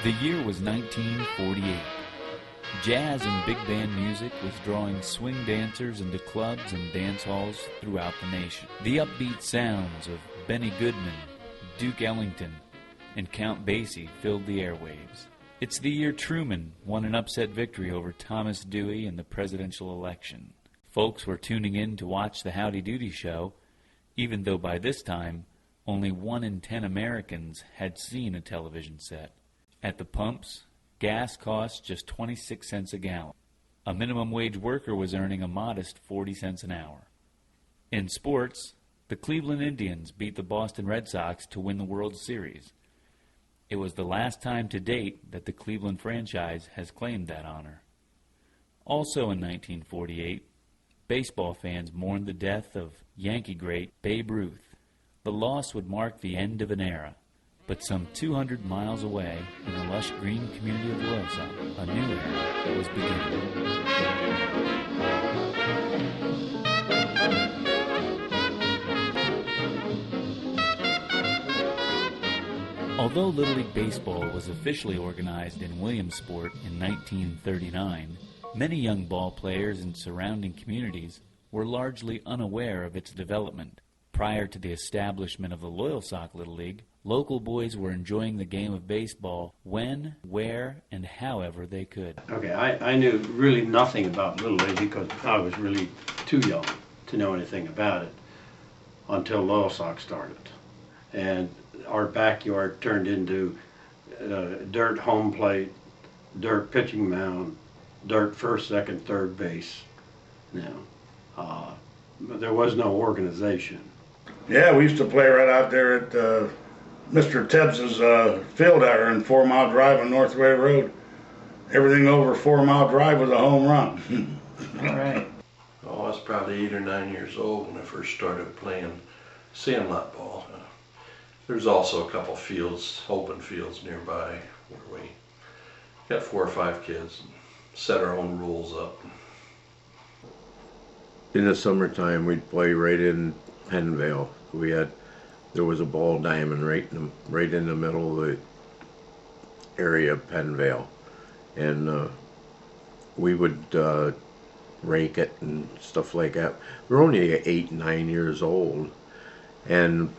The year was 1948. Jazz and big band music was drawing swing dancers into clubs and dance halls throughout the nation. The upbeat sounds of Benny Goodman, Duke Ellington, and Count Basie filled the airwaves. It's the year Truman won an upset victory over Thomas Dewey in the presidential election. Folks were tuning in to watch the Howdy Doody show, even though by this time only 1 in 10 Americans had seen a television set. At the pumps, gas cost just 26 cents a gallon. A minimum wage worker was earning a modest 40 cents an hour. In sports, the Cleveland Indians beat the Boston Red Sox to win the World Series. It was the last time to date that the Cleveland franchise has claimed that honor. Also in 1948, baseball fans mourned the death of Yankee great Babe Ruth. The loss would mark the end of an era. But some 200 miles away, in the lush green community of Loyalsock, a new era was beginning. Although Little League Baseball was officially organized in Williamsport in 1939, many young ball players in surrounding communities were largely unaware of its development. Prior to the establishment of the Loyalsock Little League, local boys were enjoying the game of baseball when, where, and however they could. Okay, I knew really nothing about Little League because I was really too young to know anything about it until Loyalsock started. And our backyard turned into dirt home plate, dirt pitching mound, dirt first, second, third base. There was no organization. Yeah, we used to play right out there at Mr. Tebbs's field out here in 4 Mile Drive on Northway Road. Everything over 4 Mile Drive was a home run. All right. Oh, I was probably 8 or 9 years old when I first started playing sandlot ball. There's also a couple fields, open fields nearby, where we got 4 or 5 kids and set our own rules up. In the summertime, we'd play right in Pennvale. There was a ball diamond right in the middle of the area of Pennvale, and we would rake it and stuff like that. We were only 8, 9 years old, and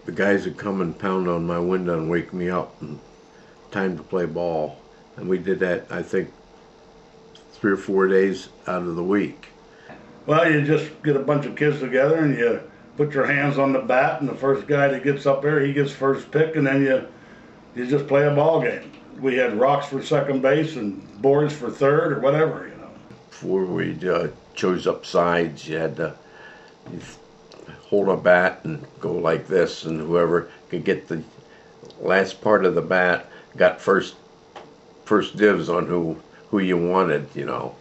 the guys would come and pound on my window and wake me up, and time to play ball. And we did that, I think, 3 or 4 days out of the week. Well, you just get a bunch of kids together and you put your hands on the bat, and the first guy that gets up there, he gets first pick, and then you just play a ball game. We had rocks for second base and boards for third or whatever, you know. Before we chose up sides, you had to hold a bat and go like this, and whoever could get the last part of the bat got first dibs on who you wanted, you know.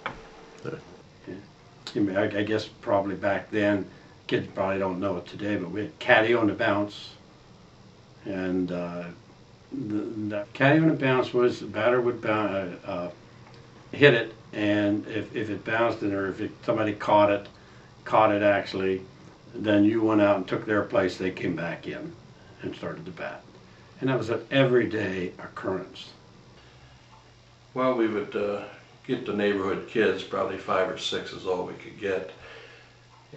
I guess probably back then, kids probably don't know it today, but we had caddy on the bounce. And the caddy on the bounce was the batter would hit it, and if it bounced in, or if somebody caught it actually, then you went out and took their place, they came back in and started to bat. And that was an everyday occurrence. Well, we would get the neighborhood kids, probably 5 or 6 is all we could get.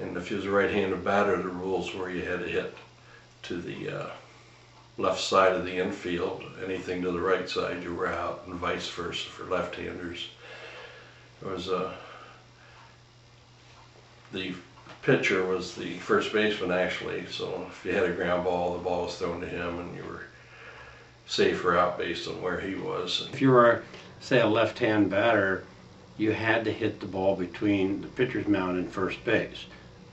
And if you was a right-handed batter, the rules were you had to hit to the left side of the infield. Anything to the right side, you were out, and vice versa for left-handers. There was the pitcher was the first baseman actually, so if you had a ground ball, the ball was thrown to him, and you were safe or out based on where he was. If you were, say, a left-hand batter, you had to hit the ball between the pitcher's mound and first base.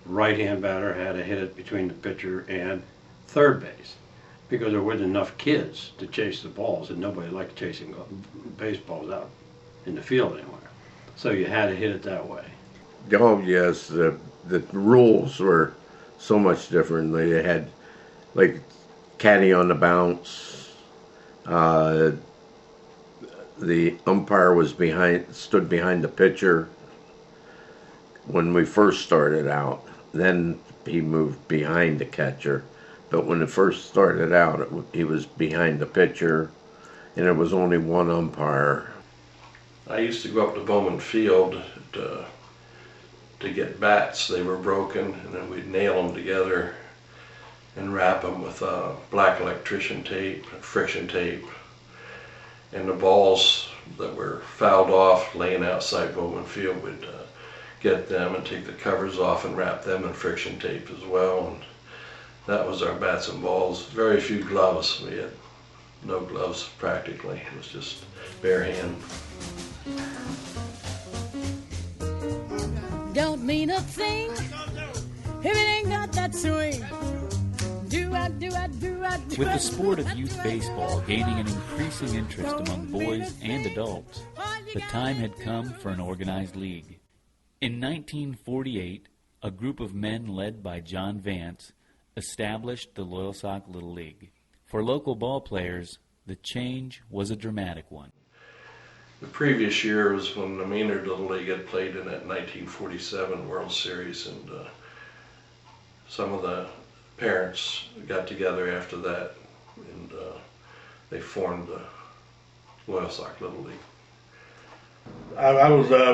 Right-hand batter had to hit it between the pitcher and third base, because there wasn't enough kids to chase the balls, and nobody liked chasing baseballs out in the field anywhere. So you had to hit it that way. Oh yes, the rules were so much different. They had like caddy on the bounce. The umpire stood behind the pitcher when we first started out. Then he moved behind the catcher. But when it first started out, he was behind the pitcher, and there was only one umpire. I used to go up to Bowman Field to get bats. They were broken, and then we'd nail them together and wrap them with black electrician tape, friction tape, and the balls that were fouled off laying outside Bowman Field, we'd get them and take the covers off and wrap them in friction tape as well. And that was our bats and balls. Very few gloves. We had no gloves practically. It was just bare hand. Don't mean a thing if it ain't got that swing. With the sport of youth baseball gaining an increasing interest among boys and adults, the time had come for an organized league. In 1948, a group of men led by John Vance established the Loyalsock Little League. For local ball players, the change was a dramatic one. The previous year was when the Maynard Little League had played in that 1947 World Series, and some of the parents got together after that, and they formed the Loyalsock Little League.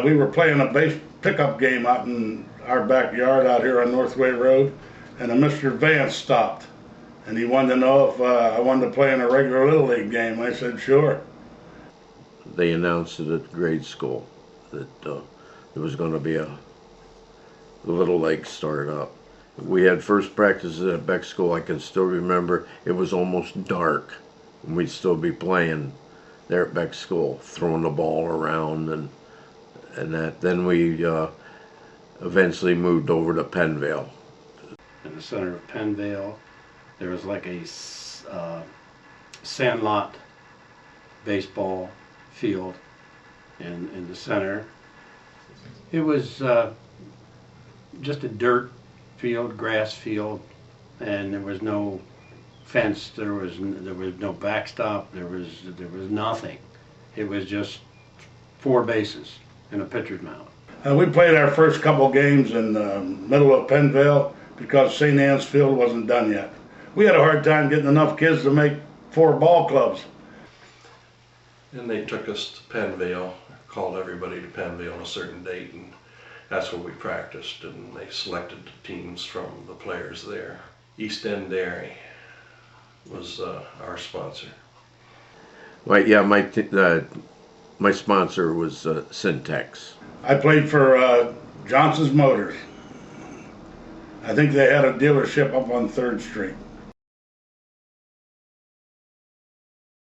We were playing a base pickup game out in our backyard out here on Northway Road, and Mr. Vance stopped, and he wanted to know if I wanted to play in a regular Little League game. I said, sure. They announced it at grade school that there was going to be a Little League start up. We had first practices at Beck School. I can still remember it was almost dark, and we'd still be playing there at Beck School, throwing the ball around and that. Then we eventually moved over to Pennvale. In the center of Pennvale, there was like a sandlot baseball field in the center. It was just a dirt field, grass field, and there was no fence, there was no backstop, there was nothing. It was just 4 bases and a pitcher's mound. We played our first couple games in the middle of Pennvale because St. Anne's Field wasn't done yet. We had a hard time getting enough kids to make 4 ball clubs. And they took us to Pennvale, called everybody to Pennvale on a certain date, and that's where we practiced, and they selected the teams from the players there. East End Dairy was our sponsor. Well, yeah, my sponsor was Syntex. I played for Johnson's Motors. I think they had a dealership up on 3rd Street.